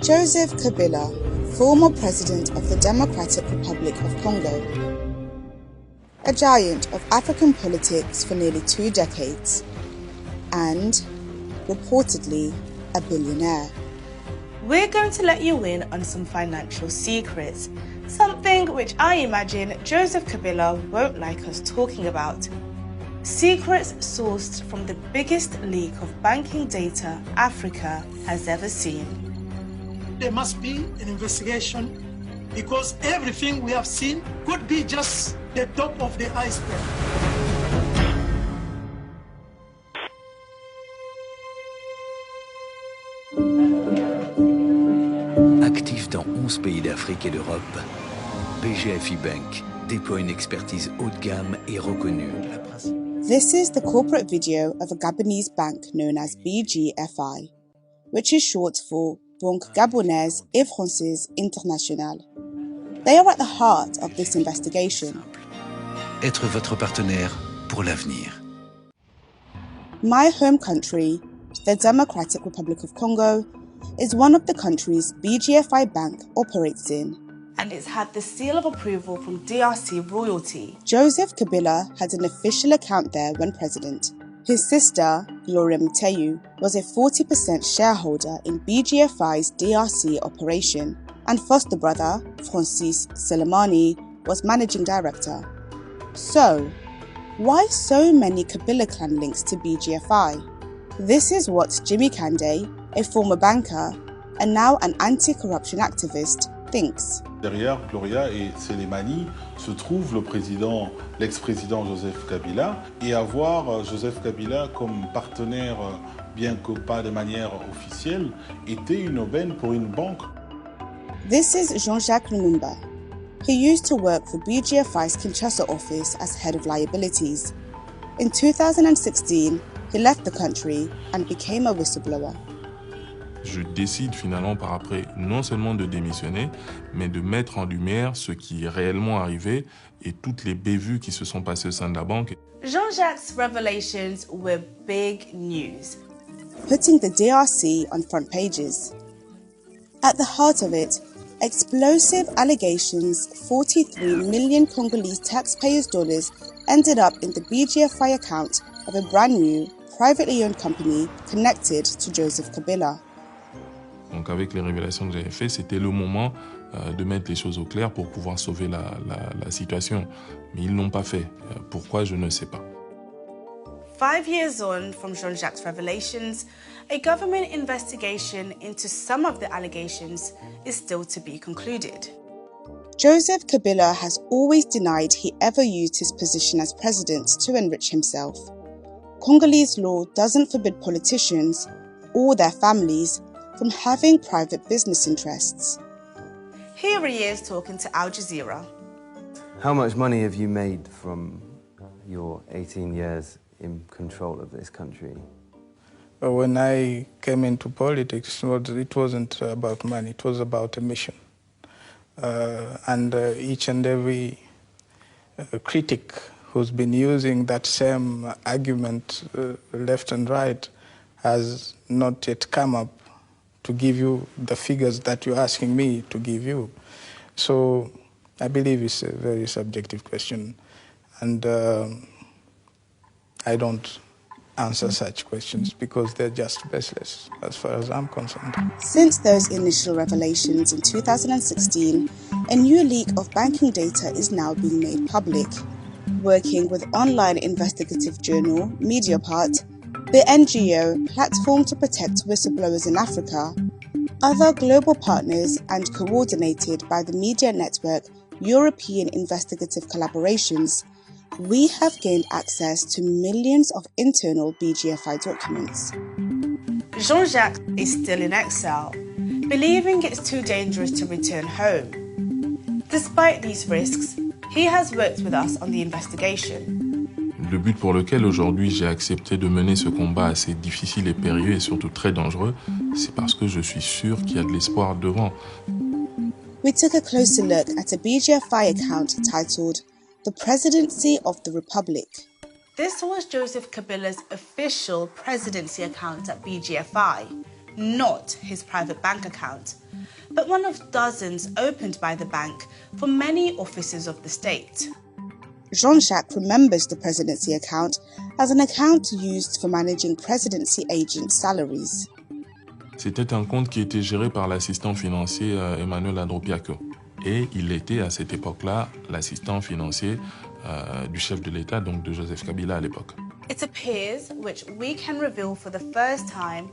Joseph Kabila, former president of the Democratic Republic of Congo, a giant of African politics for nearly 2 decades, and, reportedly, a billionaire. We're going to let you in on some financial secrets, something which I imagine Joseph Kabila won't like us talking about. Secrets sourced from the biggest leak of banking data Africa has ever seen. There must be an investigation because everything we have seen could be just the top of the iceberg. Actif dans 11 pays d'Afrique et d'Europe, BGFI Bank déploie une expertise haut de gamme et reconnue. This is the corporate video of a Gabonese bank known as BGFI, which is short for Banque Gabonaise et Française Internationale. They are at the heart of this investigation. Être votre partenaire pour l'avenir. My home country, the Democratic Republic of Congo, is one of the countries BGFI Bank operates in. And it's had the seal of approval from DRC royalty. Joseph Kabila had an official account there when president. His sister, Gloria Muteyu, was a 40% shareholder in BGFI's DRC operation, and foster brother, Francis Selemani, was managing director. So, why so many Kabila clan links to BGFI? This is what Jimmy Kande, a former banker and now an anti-corruption activist, thinks. Derrière Gloria et Selemani se trouve l'ex-président Joseph Kabila, et avoir Joseph Kabila comme partenaire, bien que pas de manière officielle, était une aubaine pour une banque. This is Jean-Jacques Lumumba. He used to work for BGFI's Kinshasa office as head of liabilities. In 2016, he left the country and became a whistleblower. Je décide finalement par après non seulement de démissionner, mais de mettre en lumière ce qui est réellement arrivé et toutes les bévues qui se sont passées au sein de la banque. Jean-Jacques' revelations were big news, putting the DRC on front pages. At the heart of it, explosive allegations 43 million Congolese taxpayers' dollars ended up in the BGFI account of a brand new, privately owned company connected to Joseph Kabila. Donc avec les révélations que j'avais faites, c'était le moment de mettre les choses au clair pour pouvoir sauver la situation. Mais ils n'ont pas fait. Pourquoi, je ne sais pas. 5 years on from Jean-Jacques' revelations, a government investigation into some of the allegations is still to be concluded. Joseph Kabila has always denied he ever used his position as president to enrich himself. Congolese law doesn't forbid politicians or their families from having private business interests. Here he is talking to Al Jazeera. How much money have you made from your 18 years in control of this country? When I came into politics, it wasn't about money, it was about a mission. And each and every critic who's been using that same argument left and right has not yet come up to give you the figures that you're asking me to give you. So I believe it's a very subjective question, and I don't answer such questions because they're just baseless as far as I'm concerned. Since those initial revelations in 2016, a new leak of banking data is now being made public. Working with online investigative journal Mediapart, the NGO Platform to Protect Whistleblowers in Africa, other global partners, and coordinated by the media network European Investigative Collaborations, we have gained access to millions of internal BGFI documents. Jean-Jacques is still in exile, believing it's too dangerous to return home. Despite these risks, he has worked with us on the investigation. Le but pour lequel aujourd'hui j'ai accepté de mener ce combat assez difficile et périlleux et surtout très dangereux, c'est parce que je suis sûr qu'il y a de l'espoir devant. We took a closer look at a BGFI account titled The Presidency of the Republic. This was Joseph Kabila's official presidency account at BGFI. not his private bank account, but one of dozens opened by the bank for many officers of the state. Jean-Jacques remembers the presidency account as an account used for managing presidency agents' salaries. C'était un compte qui était géré par l'assistant financier Emmanuel Andropiako. Et il était à cette époque-là l'assistant financier du chef de l'État, donc de Joseph Kabila à l'époque. It appears, which we can reveal for the first time,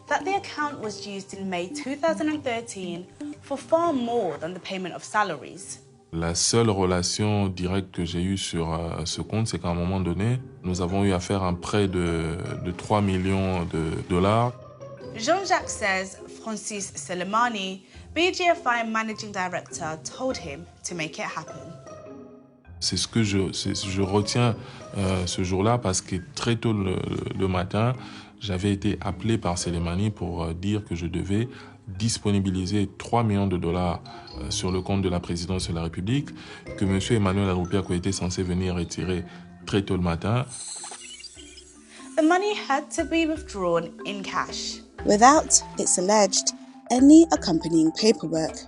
that the account was used in May 2013 for far more than the payment of salaries. La seule relation directe que j'ai eue sur ce compte, c'est qu'à un moment donné, nous avons eu à faire un prêt de 3 millions de dollars. Jean-Jacques says Francis Selemani, BGFI Managing Director, told him to make it happen. C'est ce que je retiens ce jour-là parce que très tôt le matin, j'avais été appelé par Selemani pour dire que je devais disponibiliser 3 millions de dollars sur le compte de la présidence de la République, que M. Emmanuel Andropiako était censé venir retirer très tôt le matin. The money had to be withdrawn in cash. Without, it's alleged, any accompanying paperwork.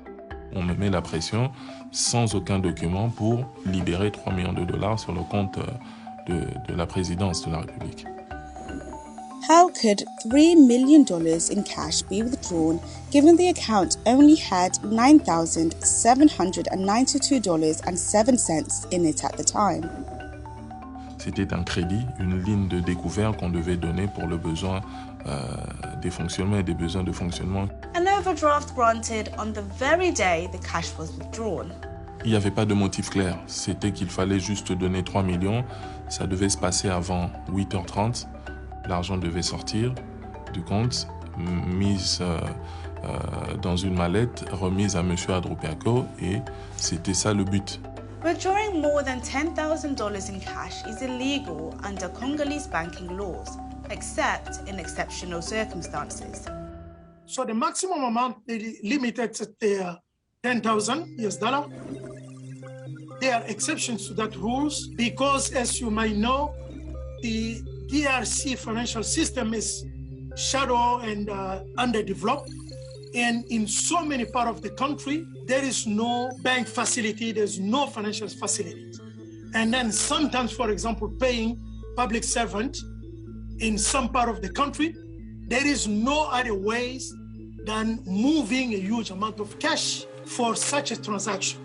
On me met la pression sans aucun document pour libérer 3 millions de dollars sur le compte de la présidence de la République. How could $3 million in cash be withdrawn given the account only had $9,792.07 in it at the time? C'était un crédit, une ligne de découvert qu'on devait donner pour le besoin des fonctionnements et des besoins de fonctionnement. An overdraft granted on the very day the cash was withdrawn. Il n'y avait pas de motif clair. C'était qu'il fallait juste donner 3 millions. Ça devait se passer avant 8h30. L'argent devait sortir du compte, mise dans une mallette, remise à M. Andropiako et c'était ça le but. Withdrawing more than $10,000 in cash is illegal under Congolese banking laws, except in exceptional circumstances. So the maximum amount they limited to $10,000 US. There are exceptions to that rules because, as you might know, the DRC financial system is shallow and underdeveloped. And in so many parts of the country, there is no bank facility, there's no financial facilities. And then sometimes, for example, paying public servant in some part of the country, there is no other ways than moving a huge amount of cash for such a transaction.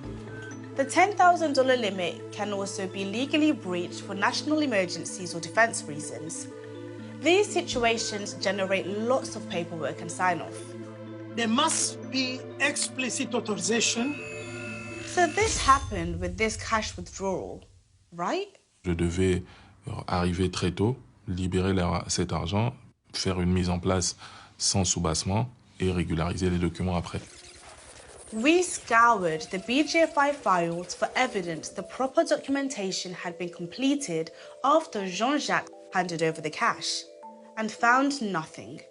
The $10,000 limit can also be legally breached for national emergencies or defense reasons. These situations generate lots of paperwork and sign-off. There must be explicit authorization. So this happened with this cash withdrawal, right? Je devais arriver très tôt, libérer cet argent, faire une mise en place sans soubassement et régulariser les documents après. We scoured the BGFI files for evidence the proper documentation had been completed after Jean-Jacques handed over the cash and found nothing.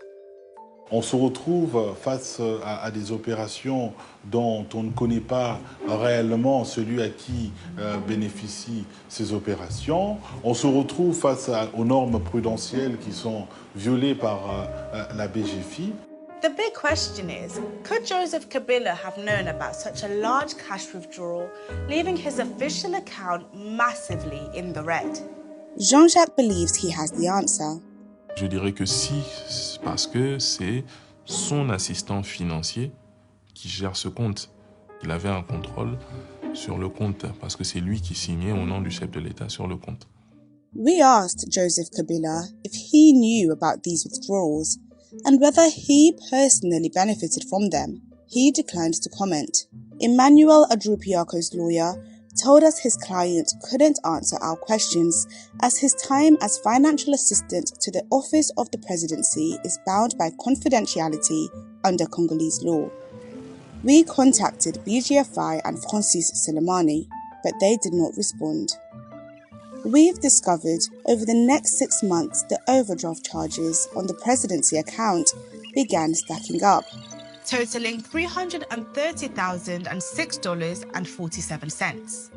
On se retrouve face à des opérations dont on ne connaît pas réellement celui à qui bénéficient ces opérations. On se retrouve face aux normes prudentielles qui sont violées par la BGFI. The big question is, could Joseph Kabila have known about such a large cash withdrawal, leaving his official account massively in the red? Jean-Jacques believes he has the answer. Je dirais que si, parce que c'est son assistant financier qui gère ce compte. Il avait un contrôle sur le compte parce que c'est lui qui signait au nom du chef de l'État sur le compte. We asked Joseph Kabila if he knew about these withdrawals and whether he personally benefited from them. He declined to comment. Emmanuel Andropiako's lawyer told us his client couldn't answer our questions as his time as financial assistant to the office of the presidency is bound by confidentiality under Congolese law. We contacted BGFI and Francis Selemani, but they did not respond. We've discovered over the next 6 months the overdraft charges on the presidency account began stacking up, totaling $330,006.47.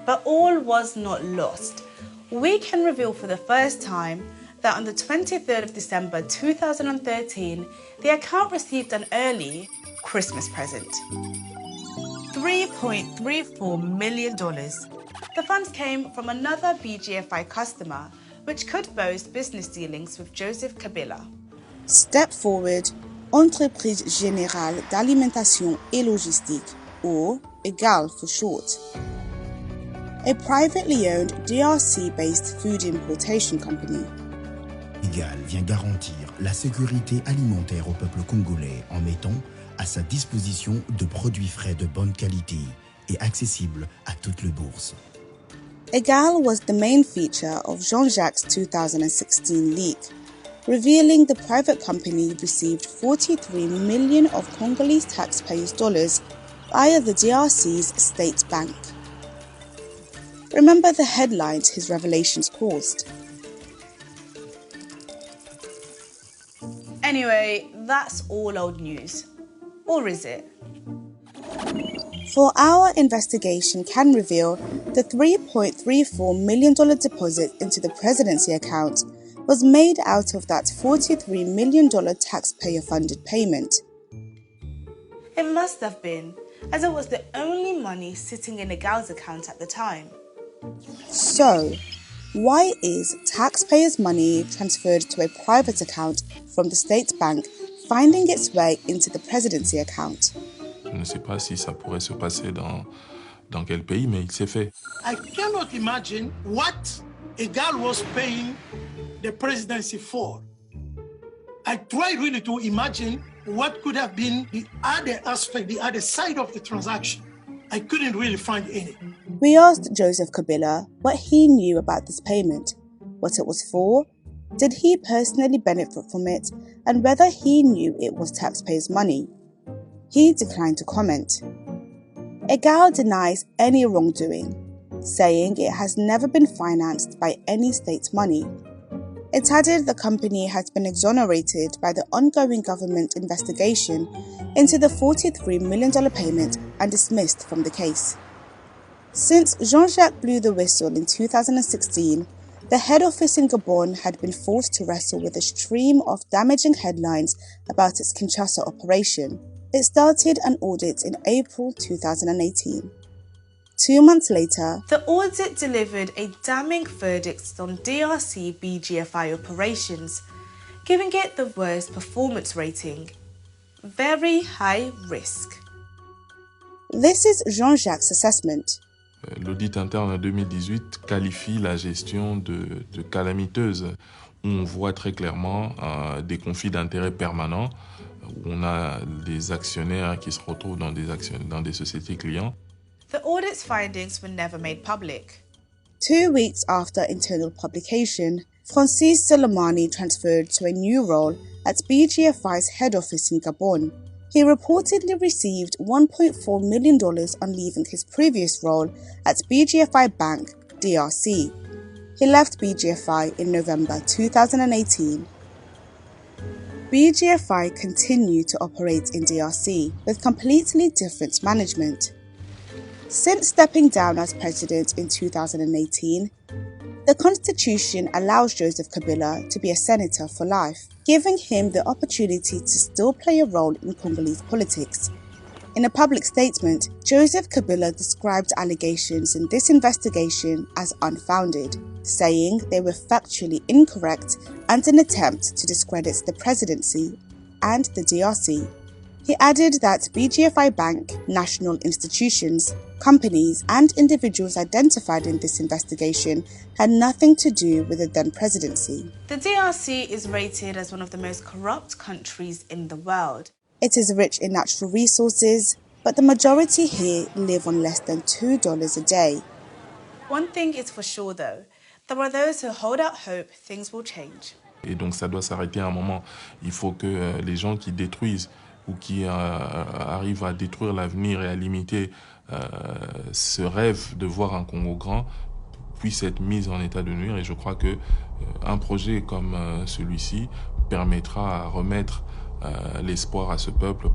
But all was not lost. We can reveal for the first time that on the 23rd of December 2013, the account received an early Christmas present. $3.34 million. The funds came from another BGFI customer, which could boast business dealings with Joseph Kabila. Step forward, Entreprise Générale d'Alimentation et Logistique, or EGAL for short. A privately owned DRC-based food importation company. EGAL vient garantir la sécurité alimentaire au peuple congolais en mettant à sa disposition de produits frais de bonne qualité et accessibles à toute la bourse. EGAL was the main feature of Jean-Jacques' 2016 leak, revealing the private company received 43 million of Congolese taxpayers' dollars via the DRC's state bank. Remember the headlines his revelations caused? Anyway, that's all old news. Or is it? For our investigation can reveal the $3.34 million deposit into the presidency account was made out of that $43 million taxpayer-funded payment. It must have been, as it was the only money sitting in EGAL's account at the time. So, why is taxpayers' money transferred to a private account from the state bank finding its way into the presidency account? Je ne sais pas si ça pourrait se passer dans quel pays, mais il s'est fait. I cannot imagine what EGAL was paying the presidency for. I try really to imagine what could have been the other aspect, the other side of the transaction. I couldn't really find any. We asked Joseph Kabila what he knew about this payment, what it was for, did he personally benefit from it, and whether he knew it was taxpayers' money. He declined to comment. EGAL denies any wrongdoing, saying it has never been financed by any state money. It added the company has been exonerated by the ongoing government investigation into the $43 million payment and dismissed from the case. Since Jean-Jacques blew the whistle in 2016, the head office in Gabon had been forced to wrestle with a stream of damaging headlines about its Kinshasa operation. It started an audit in April 2018. 2 months later, the audit delivered a damning verdict on DRC BGFI operations, giving it the worst performance rating. Very high risk. This is Jean-Jacques' assessment. L'audit interne en 2018 qualifie la gestion de calamiteuse, où on voit très clairement des conflits d'intérêts permanents, où on a des actionnaires qui se retrouvent dans des sociétés clients. The audit's findings were never made public. 2 weeks after internal publication, Francis Soleimani transferred to a new role at BGFI's head office in Gabon. He reportedly received $1.4 million on leaving his previous role at BGFI Bank, DRC. He left BGFI in November 2018. BGFI continued to operate in DRC with completely different management. Since stepping down as president in 2018, the constitution allows Joseph Kabila to be a senator for life, giving him the opportunity to still play a role in Congolese politics. In a public statement, Joseph Kabila described allegations in this investigation as unfounded, saying they were factually incorrect and an attempt to discredit the presidency and the DRC. He added that BGFI Bank, national institutions, companies and individuals identified in this investigation had nothing to do with the then presidency. The DRC is rated as one of the most corrupt countries in the world. It is rich in natural resources, but the majority here live on less than $2 a day. One thing is for sure though, there are those who hold out hope things will change. Et donc ça doit s'arrêter à un moment. Il faut que les gens qui détruisent ou qui arrivent à détruire l'avenir et à limiter ce rêve de voir un Congo grand puisse être mis en état de nuire. Et je crois que un projet comme celui-ci permettra à remettre l'espoir à ce peuple.